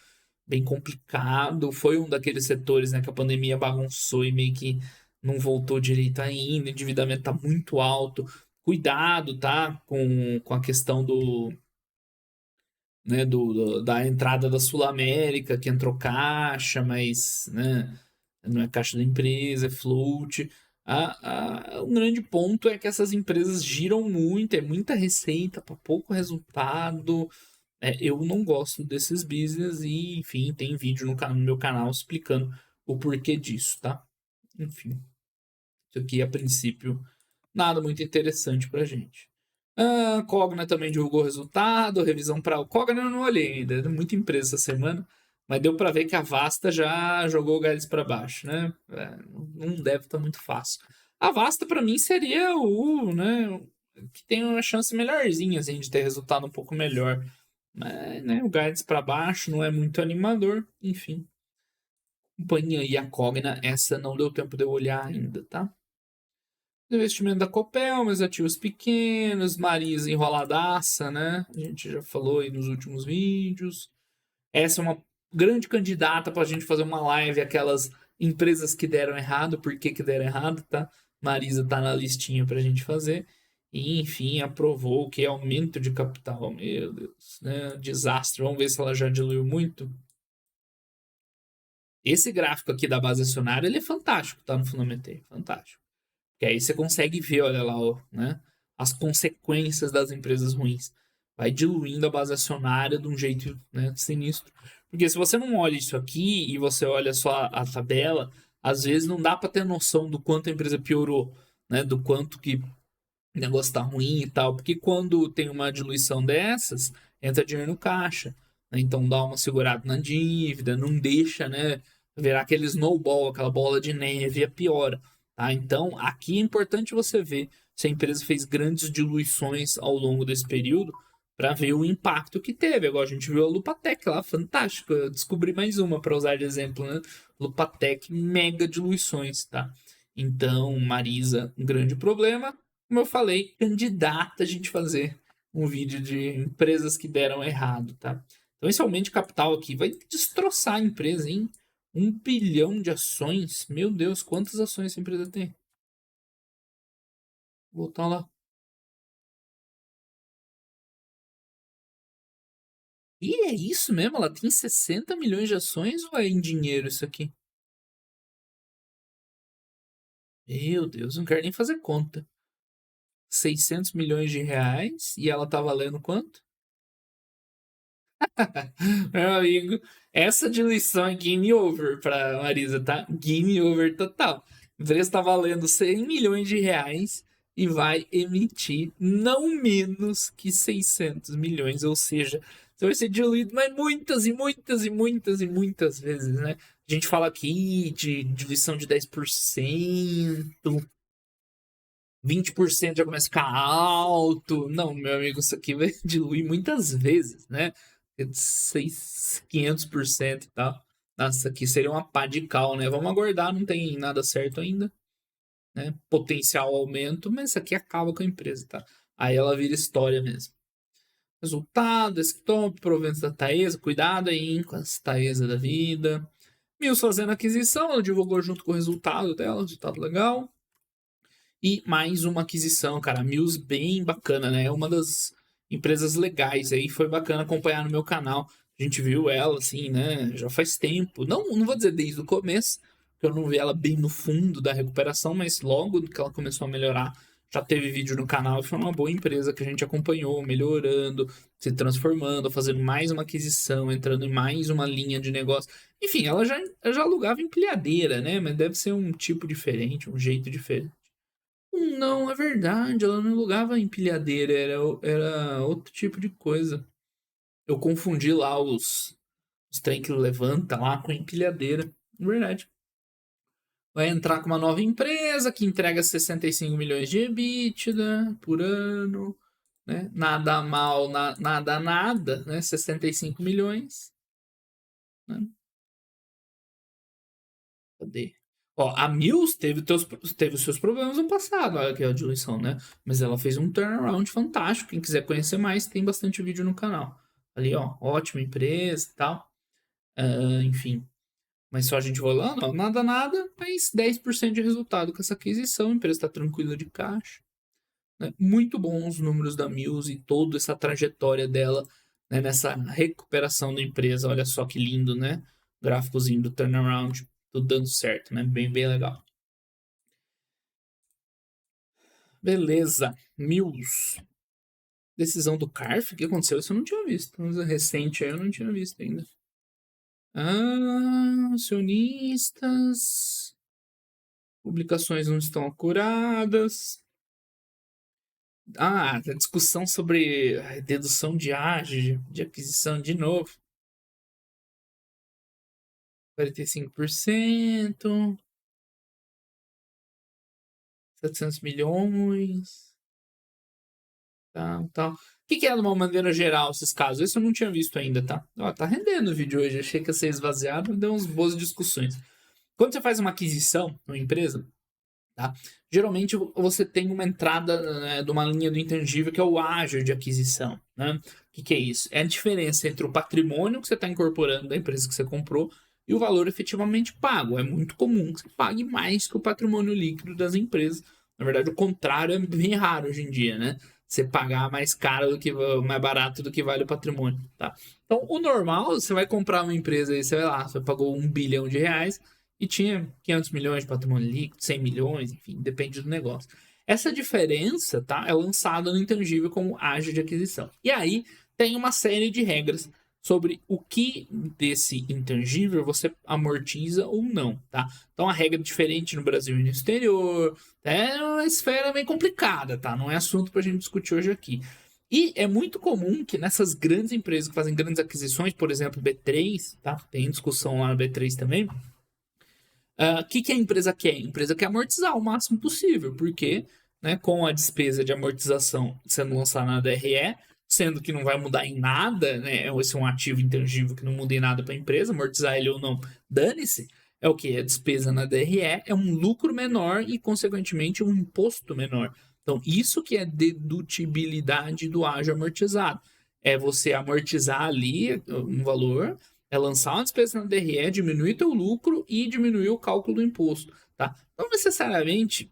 bem complicado. Foi um daqueles setores, né, que a pandemia bagunçou e meio que não voltou direito ainda. O endividamento tá muito alto. Cuidado, tá? Com a questão né, da entrada da Sul América, que entrou caixa, mas, né, não é caixa da empresa, é float. Um grande ponto é que essas empresas giram muito, é muita receita para pouco resultado. Eu não gosto desses business e, enfim, tem vídeo no meu canal explicando o porquê disso, tá? Enfim, isso aqui a princípio nada muito interessante pra gente. Cogna também divulgou o resultado, revisão para o Cogna eu não olhei ainda, é muita empresa essa semana, mas deu para ver que a Vasta já jogou o gás para baixo, né? Não deve estar muito fácil. A Vasta para mim seria né, que tem uma chance melhorzinha assim, de ter resultado um pouco melhor. Mas, né, o Guides para baixo não é muito animador, enfim. Companhia e a Cogna, essa não deu tempo de eu olhar ainda, tá? Investimento da Copel, mas ativos pequenos, Marisa enroladaça, né? A gente já falou aí nos últimos vídeos. Essa é uma grande candidata para a gente fazer uma live, aquelas empresas que deram errado, por que deram errado, tá? Marisa tá na listinha para a gente fazer. E, enfim, aprovou que é aumento de capital. Meu Deus, né? Desastre. Vamos ver se ela já diluiu muito. Esse gráfico aqui da base acionária, ele é fantástico, tá? No Fundamentei, fantástico. Que aí você consegue ver, olha lá, ó, né? As consequências das empresas ruins. Vai diluindo a base acionária de um jeito, né, sinistro. Porque se você não olha isso aqui e você olha só a tabela, às vezes não dá para ter noção do quanto a empresa piorou, né? Do quanto que o negócio tá ruim e tal. Porque quando tem uma diluição dessas, entra dinheiro no caixa, né? Então dá uma segurada na dívida, não deixa, né, virar aquele snowball, aquela bola de neve, e piora. Tá? Então, aqui é importante você ver se a empresa fez grandes diluições ao longo desse período para ver o impacto que teve. Agora a gente viu a Lupatec lá, fantástico. Eu descobri mais uma para usar de exemplo, né? Lupatec, mega diluições, tá? Então, Marisa, um grande problema. Como eu falei, candidata a gente fazer um vídeo de empresas que deram errado, tá? Então, esse aumento de capital aqui vai destroçar a empresa, hein? 1 bilhão de ações. Meu Deus, quantas ações essa empresa tem? Vou voltar lá. E é isso mesmo? Ela tem 60 milhões de ações ou é em dinheiro isso aqui? Meu Deus, não quero nem fazer conta. 600 milhões de reais e ela tá valendo quanto? Meu amigo, essa diluição é game over pra Marisa, tá? Game over total. A empresa tá valendo 100 milhões de reais e vai emitir não menos que 600 milhões, ou seja, você vai ser diluído, mas muitas e muitas e muitas e muitas vezes, né? A gente fala aqui de diluição de 10%, 20% já começa a ficar alto. Não, meu amigo, isso aqui vai diluir muitas vezes, né? 500% e tal. Nossa, aqui seria uma pá de cal, né? Vamos aguardar, não tem nada certo ainda, né? Potencial aumento, mas isso aqui acaba com a empresa, tá? Aí ela vira história mesmo. Resultado, desktop, proventos da Taesa, cuidado aí hein, com as Taesa da vida. Mills fazendo aquisição, ela divulgou junto com o resultado dela, resultado legal. E mais uma aquisição, cara. A Mills bem bacana, né? É uma das empresas legais aí. Foi bacana acompanhar no meu canal. A gente viu ela, assim, né? Já faz tempo. Não vou dizer desde o começo, porque eu não vi ela bem no fundo da recuperação, mas logo que ela começou a melhorar, já teve vídeo no canal. Foi uma boa empresa que a gente acompanhou, melhorando, se transformando, fazendo mais uma aquisição, entrando em mais uma linha de negócio. Enfim, ela já alugava empilhadeira, né? Mas deve ser um tipo diferente, um jeito diferente. Não, é verdade, ela não alugava empilhadeira, era outro tipo de coisa. Eu confundi lá os trem que levanta lá com empilhadeira. Verdade. vai entrar com uma nova empresa que entrega 65 milhões de EBITDA por ano, né? Nada mal, nada, né? 65 milhões, né? Cadê? Ó, a Mills teve os seus problemas no passado, olha aqui a diluição, né? Mas ela fez um turnaround fantástico. Quem quiser conhecer mais, tem bastante vídeo no canal. Ali, ó, ótima empresa e tal. Enfim. Mas só a gente rolando, ó, nada, mas 10% de resultado com essa aquisição. A empresa está tranquila de caixa, né? Muito bons os números da Mills e toda essa trajetória dela, né, nessa recuperação da empresa. Olha só que lindo, né? Gráficozinho do turnaround, tudo dando certo, né? Bem legal. Beleza, Mills. Decisão do CARF, o que aconteceu? Isso eu não tinha visto. Mas recente aí eu não tinha visto ainda. Acionistas. Publicações não estão acuradas. A discussão sobre dedução de ágio de aquisição de novo. 45%. 700 milhões. Tal. O que é de uma maneira geral esses casos? Isso eu não tinha visto ainda, tá? Ó, tá rendendo o vídeo hoje. Achei que ia ser esvaziado, deu umas boas discussões. Quando você faz uma aquisição numa empresa, tá? Geralmente você tem uma entrada, né, de uma linha do intangível que é o ágio de aquisição, né? O que é isso? É a diferença entre o patrimônio que você está incorporando da empresa que você comprou e o valor efetivamente pago. É muito comum que você pague mais que o patrimônio líquido das empresas. Na verdade, o contrário é bem raro hoje em dia, né? Você pagar mais caro do que mais barato do que vale o patrimônio, tá? Então, o normal, você vai comprar uma empresa aí, você vai lá, você pagou R$ 1 bilhão e tinha 500 milhões de patrimônio líquido, 100 milhões, enfim, depende do negócio. Essa diferença, tá, é lançada no intangível como ágio de aquisição. E aí tem uma série de regras sobre o que desse intangível você amortiza ou não, tá? Então a regra é diferente no Brasil e no exterior, é uma esfera bem complicada, tá? Não é assunto pra gente discutir hoje aqui. E é muito comum que nessas grandes empresas que fazem grandes aquisições, por exemplo, B3, tá? Tem discussão lá no B3 também. Que a empresa quer? A empresa quer amortizar o máximo possível, porque, né, com a despesa de amortização sendo lançada na DRE, sendo que não vai mudar em nada, né, esse é um ativo intangível que não muda em nada para a empresa, amortizar ele ou não, dane-se, é o que? A despesa na DRE é um lucro menor e, consequentemente, um imposto menor. Então, isso que é dedutibilidade do ágio amortizado. É você amortizar ali um valor, é lançar uma despesa na DRE, diminuir teu lucro e diminuir o cálculo do imposto, tá? Não necessariamente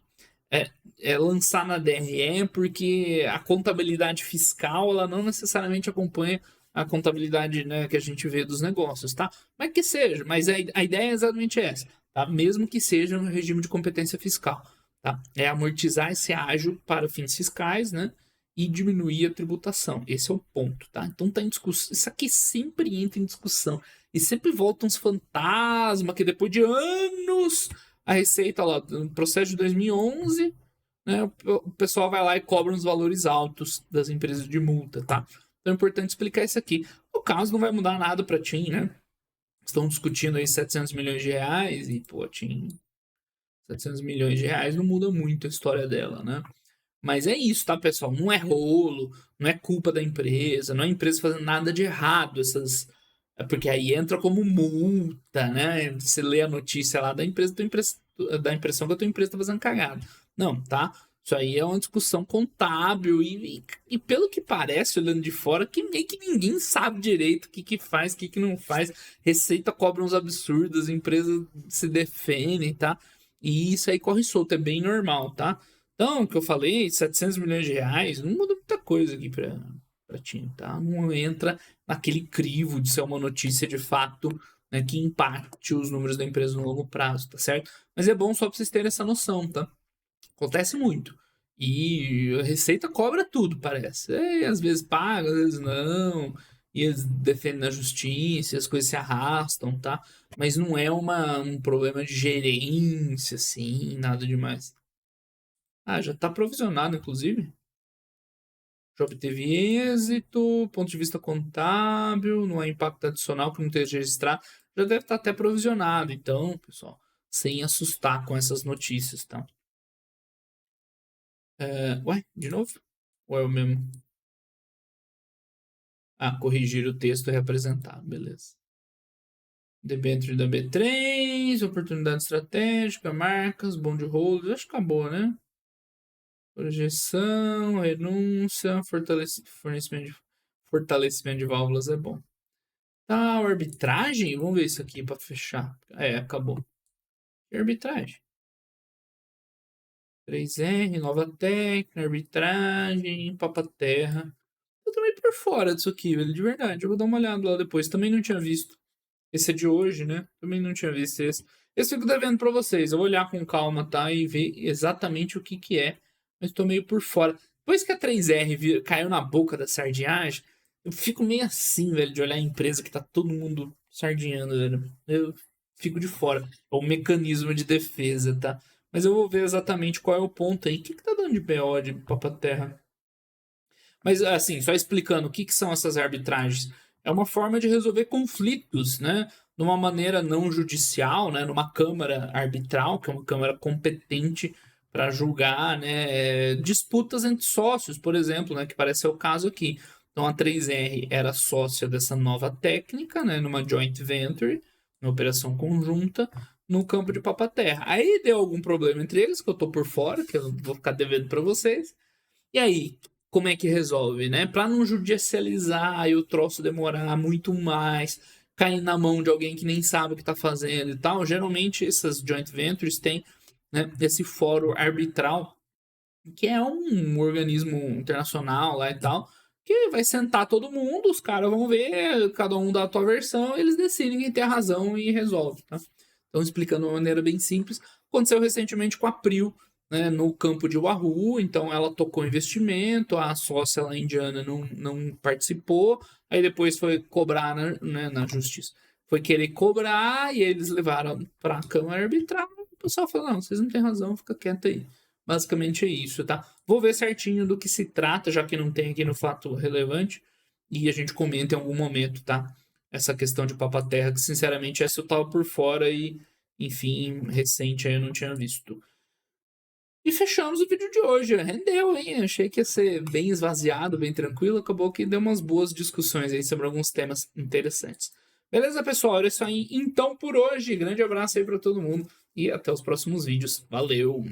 lançar na DRE, porque a contabilidade fiscal, ela não necessariamente acompanha a contabilidade, né, que a gente vê dos negócios, tá? Mas que seja, mas a ideia é exatamente essa, tá? Mesmo que seja um regime de competência fiscal, tá? É amortizar esse ágio para fins fiscais, né? E diminuir a tributação. Esse é o ponto, tá? Então tá em discussão. Isso aqui sempre entra em discussão. E sempre voltam uns fantasmas que depois de anos a Receita lá, no processo de 2011, né, o pessoal vai lá e cobra uns valores altos das empresas de multa, tá? Então é importante explicar isso aqui. No caso, não vai mudar nada para a TIM, né? Estão discutindo aí 700 milhões de reais e, pô, TIM, 700 milhões de reais não muda muito a história dela, né? Mas é isso, tá, pessoal? Não é rolo, não é culpa da empresa, não é a empresa fazendo nada de errado, porque aí entra como multa, né? Você lê a notícia lá da empresa, dá a impressão que a tua empresa tá fazendo cagada. Não, tá? Isso aí é uma discussão contábil e pelo que parece, olhando de fora, que meio que ninguém sabe direito o que faz, o que não faz. Receita cobra uns absurdos, empresa se defende, tá? E isso aí corre solto, é bem normal, tá? Então, o que eu falei, 700 milhões de reais, não muda muita coisa aqui pra TIM, tá? Não entra naquele crivo de ser uma notícia de fato, né, que impacte os números da empresa no longo prazo, tá certo? Mas é bom só pra vocês terem essa noção, tá? Acontece muito. E a Receita cobra tudo, parece. Às vezes paga, às vezes não. E eles defendem na justiça, as coisas se arrastam, tá? Mas não é um problema de gerência, assim, nada demais. Já está provisionado, inclusive. Já obteve êxito, ponto de vista contábil, não há impacto adicional que não esteja registrado. Já deve estar até provisionado. Então, pessoal, sem assustar com essas notícias, tá? Ué, de novo? Ou é o mesmo? Ah, corrigir o texto e reapresentar, beleza. Debênture da B3, oportunidade estratégica, marcas, bond holders, acho que acabou, né? Projeção, renúncia, fortalecimento de válvulas é bom. Tá, arbitragem? Vamos ver isso aqui para fechar. Acabou. Arbitragem. 3R, nova técnica, arbitragem, papaterra. Eu tô meio por fora disso aqui, velho, de verdade. Eu vou dar uma olhada lá depois. Também não tinha visto. Esse é de hoje, né? Também não tinha visto esse. Esse eu fico devendo pra vocês. Eu vou olhar com calma, tá? E ver exatamente o que que é. Mas tô meio por fora. Depois que a 3R caiu na boca da sardinhagem, eu fico meio assim, velho, de olhar a empresa que tá todo mundo sardinhando, velho. Eu fico de fora. É um mecanismo de defesa, tá? Mas eu vou ver exatamente qual é o ponto aí. O que que tá dando de BO de Papaterra? Mas, assim, só explicando o que, que são essas arbitragens. É uma forma de resolver conflitos, né? De uma maneira não judicial, né? Numa câmara arbitral, que é uma câmara competente para julgar, né? Disputas entre sócios, por exemplo, né? Que parece ser o caso aqui. Então, a 3R era sócia dessa nova técnica, né? Numa joint venture, uma operação conjunta, no campo de Papaterra. Aí deu algum problema entre eles, que eu tô por fora, que eu vou ficar devendo para vocês. E aí, como é que resolve, né? Para não judicializar e o troço demorar muito mais, cair na mão de alguém que nem sabe o que está fazendo e tal, geralmente essas joint ventures têm, né, esse fórum arbitral, que é um organismo internacional lá e tal, que vai sentar todo mundo, os caras vão ver, cada um dá a tua versão, eles decidem quem tem a razão e resolve, tá? Então, explicando de uma maneira bem simples, aconteceu recentemente com a Prio, né, no campo de Wahoo, então ela tocou investimento, a sócia lá indiana não participou, aí depois foi cobrar na justiça. Foi querer cobrar e eles levaram para a Câmara Arbitral. O pessoal falou: não, vocês não têm razão, fica quieto aí. Basicamente é isso, tá? Vou ver certinho do que se trata, já que não tem aqui no fato relevante, e a gente comenta em algum momento, tá? Essa questão de Papaterra, que sinceramente essa eu tava por fora e, enfim, recente aí eu não tinha visto. E fechamos o vídeo de hoje. Rendeu, hein? Achei que ia ser bem esvaziado, bem tranquilo. Acabou que deu umas boas discussões aí sobre alguns temas interessantes. Beleza, pessoal? Era isso aí então por hoje. Grande abraço aí para todo mundo e até os próximos vídeos. Valeu!